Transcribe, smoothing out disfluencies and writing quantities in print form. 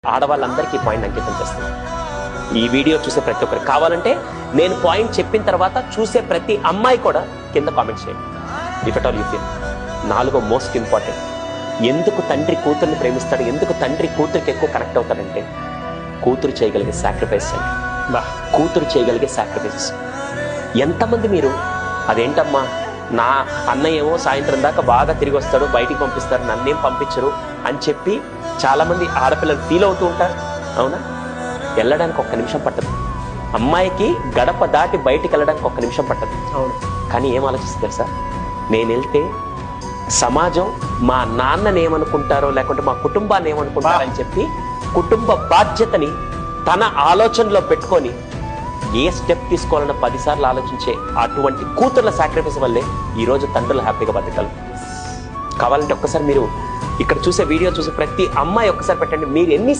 ఆడవాళ్ళందరికీ point అంకితం చేస్తాను. ఈ వీడియో చూసే ప్రతి ఒక్కరు కావాలంటే నేను పాయింట్ చెప్పిన తర్వాత చూసే ప్రతి అమ్మాయి కూడా కింద కామెంట్ చేయండి. If at all you feel. నాలుగో మోస్ట్ ఇంపార్టెంట్, ఎందుకు తండ్రి కూతుర్ని ప్రేమిస్తాడు, ఎందుకు తండ్రి కూతురికి ఎక్కువ కనెక్ట్ అవుతాడంటే కూతురు చేయగలిగే సాక్రిఫైస్ అండి. కూతురు చేయగలిగే సాక్రిఫైస్. ఎంతమంది మీరు అదేంటమ్మా నా అన్నయ్య ఏమో సాయంత్రం దాకా బాగా తిరిగి వస్తాడు, బయటికి పంపిస్తారు, నన్నేం పంపించరు అని చెప్పి చాలామంది ఆడపిల్లలు ఫీల్ అవుతూ ఉంటారు. అవునా? వెళ్ళడానికి ఒక్క నిమిషం పట్టదు. అమ్మాయికి గడప దాటి బయటికి వెళ్ళడానికి ఒక్క నిమిషం పట్టదు. అవును. కానీ ఏం ఆలోచిస్తారు సార్, నేను వెళ్తే సమాజం మా నాన్నని ఏమనుకుంటారో లేకుంటే మా కుటుంబాన్ని ఏమనుకుంటారని చెప్పి కుటుంబ బాధ్యతని తన ఆలోచనలో పెట్టుకొని ఏ స్టెప్ తీసుకోవాలన్న 10 సార్లు ఆలోచించే అటువంటి కూతుర్ల సాక్రిఫైస్ వల్లే ఈరోజు తండ్రులు హ్యాపీగా బతకాలి. కావాలంటే ఒక్కసారి మీరు ఇక్కడ చూసే వీడియో చూసే ప్రతి అమ్మాయి ఒక్కసారి పెట్టండి, మీరు ఎన్ని